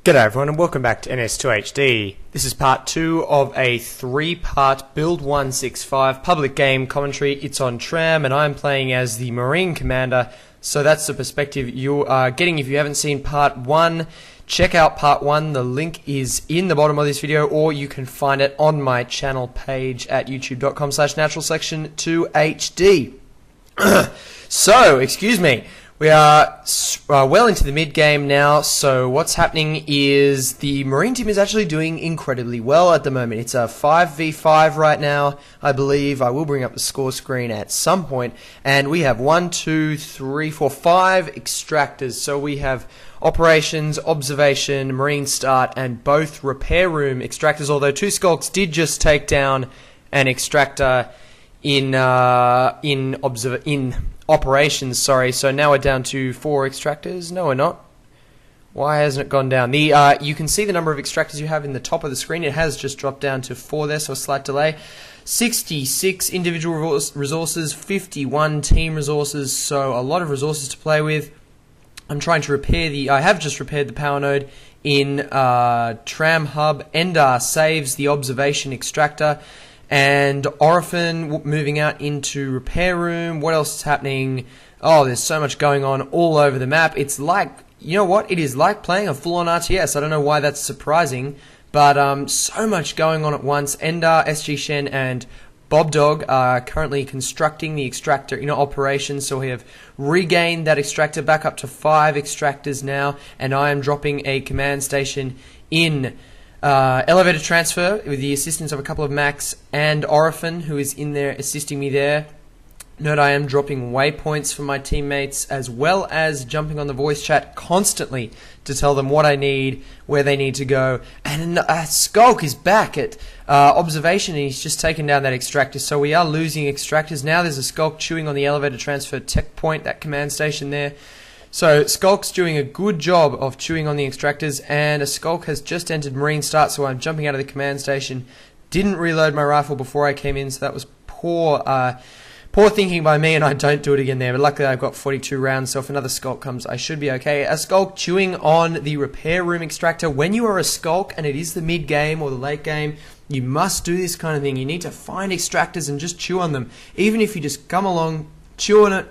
G'day everyone and welcome back to NS2HD. This is part 2 of a 3-part B165 public game commentary. It's on Tram and I'm playing as the Marine Commander, so that's the perspective you are getting. If you haven't seen part 1, check out part 1. The link is in the bottom of this video, or you can find it on my channel page at youtube.com/naturalselection2HD. So, excuse me. We are well into the mid-game now, so what's happening is the Marine team is actually doing incredibly well at the moment. It's a 5v5 right now, I believe. I will bring up the score screen at some point. And we have 5 extractors. So we have operations, observation, Marine start, and both repair room extractors, although 2 skulks did just take down an extractor in operations, sorry. So now we're down to 4 extractors. No, we're not. Why hasn't it gone down? You can see the number of extractors you have in the top of the screen. It has just dropped down to 4 there, so a slight delay. 66 individual resources, 51 team resources, so a lot of resources to play with. I'm trying to repair I have just repaired the power node in Tram Hub. Endar saves the observation extractor. And Orphan moving out into repair room. What else is happening? Oh, there's so much going on all over the map. It's like, you know what? It is like playing a full-on RTS. I don't know why that's surprising, but so much going on at once. Endar, SG Shen, and Bob Dog are currently constructing the extractor in operation, so we have regained that extractor back up to 5 extractors now, and I am dropping a command station in elevator transfer with the assistance of a couple of Max and Orphan, who is in there assisting me there. Note I am dropping waypoints for my teammates, as well as jumping on the voice chat constantly to tell them what I need, where they need to go. And Skulk is back at observation, and he's just taken down that extractor, so we are losing extractors. Now there's a Skulk chewing on the elevator transfer tech point, that command station there. So Skulk's doing a good job of chewing on the extractors, and a Skulk has just entered Marine start, so I'm jumping out of the command station. Didn't reload my rifle before I came in, so that was poor thinking by me, and I don't do it again there. But luckily I've got 42 rounds, so if another Skulk comes, I should be okay. A Skulk chewing on the repair room extractor. When you are a Skulk, and it is the mid game or the late game, you must do this kind of thing. You need to find extractors and just chew on them. Even if you just come along, chew on it,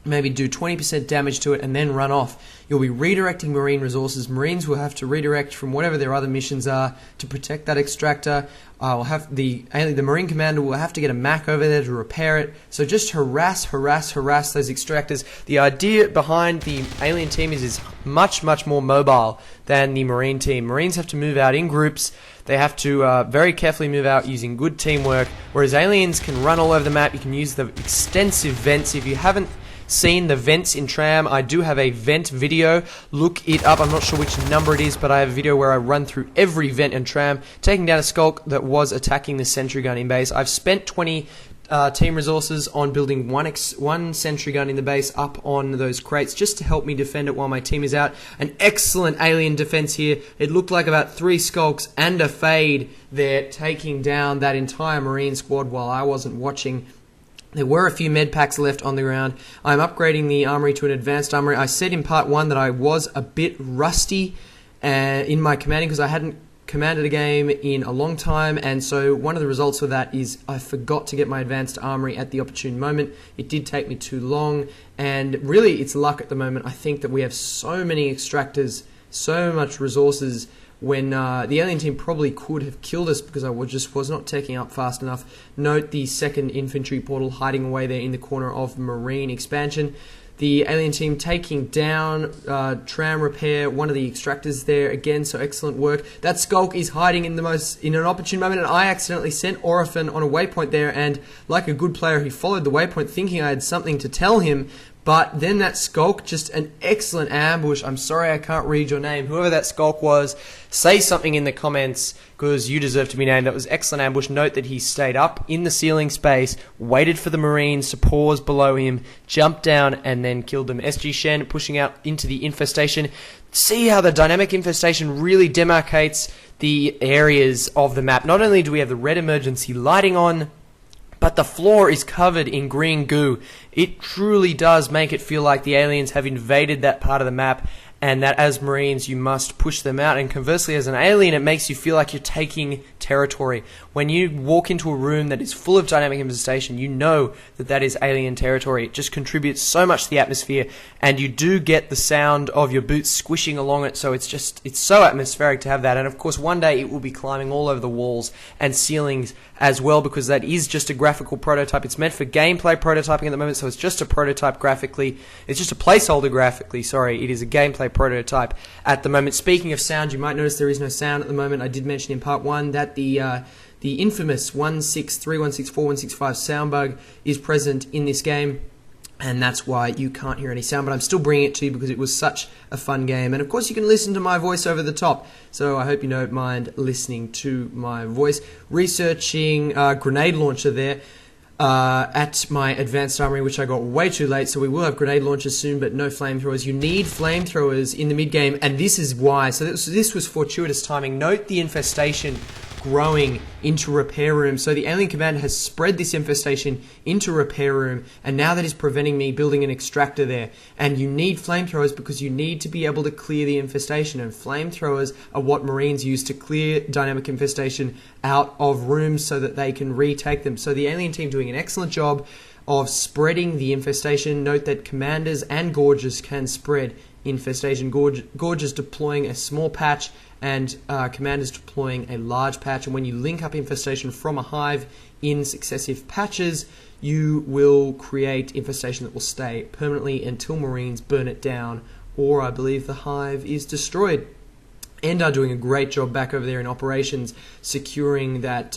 maybe do 20% damage to it, and then run off. You'll be redirecting Marine resources. Marines will have to redirect from whatever their other missions are to protect that extractor. The Marine Commander will have to get a Mac over there to repair it. So just harass those extractors. The idea behind the alien team is much more mobile than the Marine team. Marines have to move out in groups. They have to very carefully move out using good teamwork, whereas aliens can run all over the map. You can use the extensive vents. If you haven't seen the vents in Tram, I do have a vent video. Look it up. I'm not sure which number it is, but I have a video where I run through every vent in Tram, taking down a Skulk that was attacking the sentry gun in base. I've spent 20 team resources on building one sentry gun in the base up on those crates just to help me defend it while my team is out. An excellent alien defense here. It looked like about 3 Skulks and a Fade there taking down that entire Marine squad while I wasn't watching. There were a few med packs left on the ground. I'm upgrading the armory to an advanced armory. I said in part 1 that I was a bit rusty in my commanding because I hadn't commanded a game in a long time, and so one of the results of that is I forgot to get my advanced armory at the opportune moment. It did take me too long, and really it's luck at the moment. I think that we have so many extractors, so much resources, when the alien team probably could have killed us because I was not taking up fast enough. Note the 2nd infantry portal hiding away there in the corner of Marine expansion. The alien team taking down Tram repair, one of the extractors there again, so excellent work. That Skulk is hiding in an opportune moment, and I accidentally sent Orphan on a waypoint there, and like a good player, he followed the waypoint thinking I had something to tell him. But then that Skulk, just an excellent ambush. I'm sorry I can't read your name. Whoever that Skulk was, say something in the comments because you deserve to be named. That was excellent ambush. Note that he stayed up in the ceiling space, waited for the Marines to pause below him, jumped down, and then killed them. SG Shen pushing out into the infestation. See how the dynamic infestation really demarcates the areas of the map. Not only do we have the red emergency lighting on, but the floor is covered in green goo. It truly does make it feel like the aliens have invaded that part of the map and that as Marines you must push them out, and conversely as an alien it makes you feel like you're taking territory. When you walk into a room that is full of dynamic infestation, you know that that is alien territory. It just contributes so much to the atmosphere, and you do get the sound of your boots squishing along it, so it's so atmospheric to have that. And of course one day it will be climbing all over the walls and ceilings as well, because that is just a graphical prototype. It's meant for gameplay prototyping at the moment, so it's just a prototype graphically. It's just a placeholder graphically, sorry. It is a gameplay prototype at the moment. Speaking of sound, you might notice there is no sound at the moment. I did mention in part 1 that the infamous 163, 164, 165 sound bug is present in this game, and that's why you can't hear any sound, but I'm still bringing it to you because it was such a fun game. And of course you can listen to my voice over the top, so I hope you don't mind listening to my voice. Researching grenade launcher there at my advanced armory, which I got way too late, so we will have grenade launchers soon, but no flamethrowers. You need flamethrowers in the mid-game, and this is why. So this was fortuitous timing. Note the infestation growing into repair room. So the alien commander has spread this infestation into repair room, and now that is preventing me building an extractor there. And you need flamethrowers because you need to be able to clear the infestation, and flamethrowers are what Marines use to clear dynamic infestation out of rooms so that they can retake them. So the alien team doing an excellent job of spreading the infestation. Note that commanders and Gorges can spread infestation. Gorges deploying a small patch, and commanders deploying a large patch. And when you link up infestation from a hive in successive patches, you will create infestation that will stay permanently until Marines burn it down, or I believe the hive is destroyed. And are doing a great job back over there in operations, securing that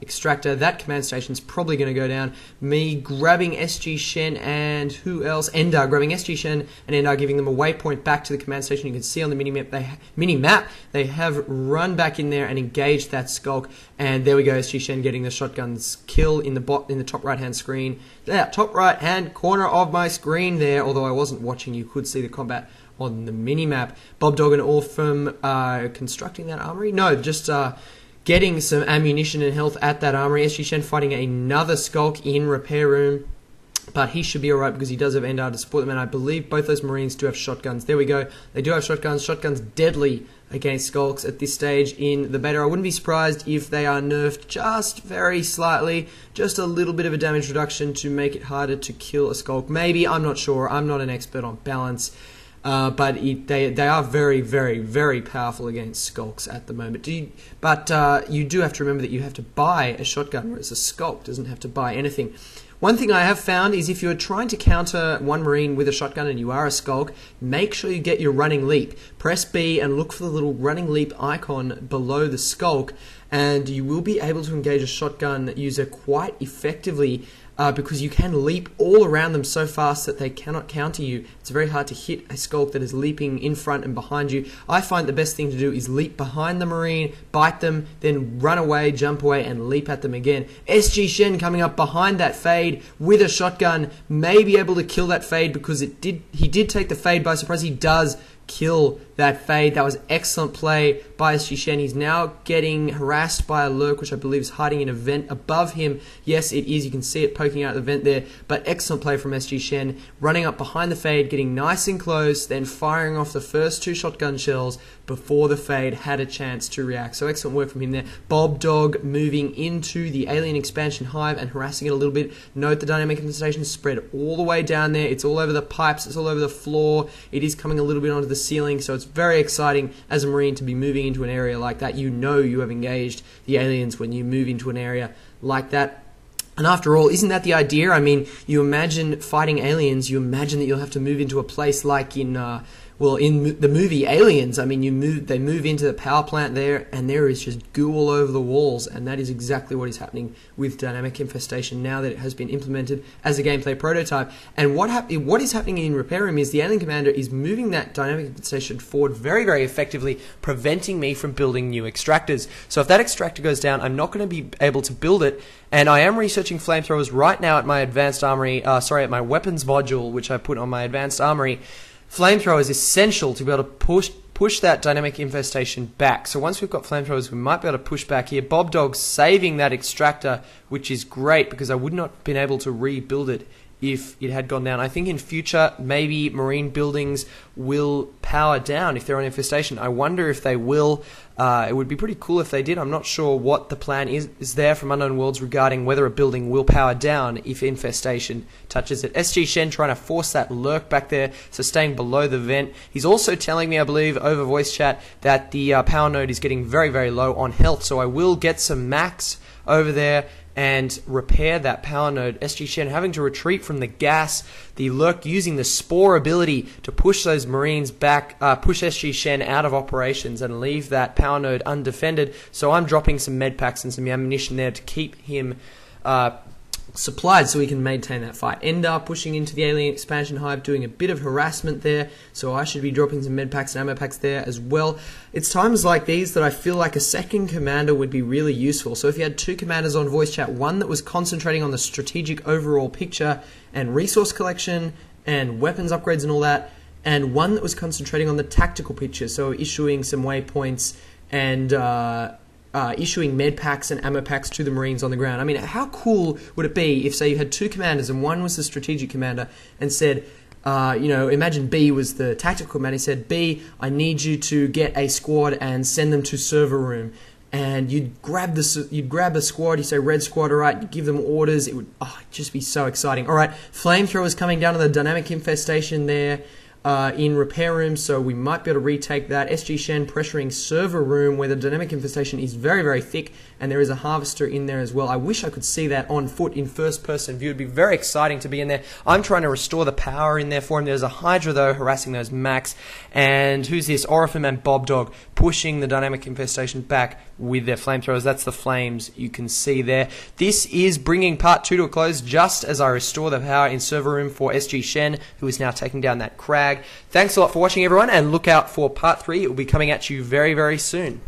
extractor. That command station's probably going to go down. Me grabbing SG Shen and who else? Endar, grabbing SG Shen and Endar, giving them a waypoint back to the command station. You can see on the mini-map they have run back in there and engaged that skulk. And there we go, SG Shen getting the shotgun's kill in the top right-hand screen. There, top right-hand corner of my screen there. Although I wasn't watching, you could see the combat on the mini-map. Bob Dog and all from constructing that armory? No, just getting some ammunition and health at that armory. SG Shen fighting another skulk in repair room, but he should be alright because he does have Endar to support them, and I believe both those Marines do have shotguns. There we go. They do have shotguns. Shotguns deadly against skulks at this stage in the beta. I wouldn't be surprised if they are nerfed just very slightly, just a little bit of a damage reduction to make it harder to kill a skulk. Maybe, I'm not sure. I'm not an expert on balance. But they are very, very, very powerful against skulks at the moment. But you do have to remember that you have to buy a shotgun, whereas a skulk doesn't have to buy anything. One thing I have found is if you're trying to counter one Marine with a shotgun and you are a skulk, make sure you get your running leap. Press B and look for the little running leap icon below the skulk, and you will be able to engage a shotgun user quite effectively, because you can leap all around them so fast that they cannot counter you. It's very hard to hit a skulk that is leaping in front and behind you. I find the best thing to do is leap behind the Marine, bite them, then run away, jump away, and leap at them again. SG Shen coming up behind that fade with a shotgun may be able to kill that fade because he did take the fade by surprise. He does kill that fade. That was excellent play by SG Shen. He's now getting harassed by a lurk, which I believe is hiding in a vent above him. Yes, it is. You can see it poking out the vent there, but excellent play from SG Shen, running up behind the fade, getting nice and close, then firing off the first 2 shotgun shells before the fade had a chance to react. So excellent work from him there. Bob Dog moving into the alien expansion hive and harassing it a little bit. Note the dynamic infestation spread all the way down there. It's all over the pipes, it's all over the floor. It is coming a little bit onto the ceiling, so it's very exciting as a Marine to be moving into an area like that. You know you have engaged the aliens when you move into an area like that. And after all, isn't that the idea? I mean, you imagine fighting aliens, you imagine that you'll have to move into a place like in the movie Aliens. I mean, they move into the power plant there, and there is just goo all over the walls, and that is exactly what is happening with dynamic infestation now that it has been implemented as a gameplay prototype. And what is happening in Repair Room is the alien commander is moving that dynamic infestation forward very, very effectively, preventing me from building new extractors. So if that extractor goes down, I'm not going to be able to build it, and I am researching flamethrowers right now at my advanced armory, at my weapons module, which I put on my advanced armory. Flamethrower is essential to be able to push that dynamic infestation back. So once we've got flamethrowers, we might be able to push back here. Bob Dog saving that extractor, which is great because I would not have been able to rebuild it if it had gone down. I think in future, maybe marine buildings will power down if they're on infestation. I wonder if they will. It would be pretty cool if they did. I'm not sure what the plan is there from Unknown Worlds regarding whether a building will power down if infestation touches it. SG Shen trying to force that lurk back there, so staying below the vent. He's also telling me, I believe, over voice chat that the power node is getting very, very low on health, so I will get some max over there and repair that power node. SG Shen having to retreat from the gas, the lurk using the spore ability to push those marines back, push SG Shen out of operations and leave that power node undefended. So I'm dropping some med packs and some ammunition there to keep him supplied so we can maintain that fight. Ender pushing into the alien expansion hive, doing a bit of harassment there, so I should be dropping some med packs and ammo packs there as well. It's times like these that I feel like a second commander would be really useful. So if you had two commanders on voice chat, one that was concentrating on the strategic overall picture and resource collection and weapons upgrades and all that, and one that was concentrating on the tactical picture, so issuing some waypoints and issuing med packs and ammo packs to the Marines on the ground. I mean, how cool would it be if, say, you had two commanders and one was the strategic commander and said, imagine B was the tactical commander. He said, B, I need you to get a squad and send them to server room. And you'd grab a squad, you say red squad, alright, you give them orders. It would just be so exciting. Alright, flamethrowers coming down to the dynamic infestation there. In repair room, so we might be able to retake that. SG Shen pressuring server room where the dynamic infestation is very, very thick, and there is a harvester in there as well. I wish I could see that on foot in first person view. It'd be very exciting to be in there. I'm trying to restore the power in there for him. There's a Hydra though harassing those Max, and who's this? Orifim and Bob Dog pushing the dynamic infestation back with their flamethrowers. That's the flames you can see there. This is bringing part 2 to a close just as I restore the power in server room for SG Shen, who is now taking down that crag. Thanks a lot for watching, everyone, and look out for part 3. It will be coming at you very, very soon.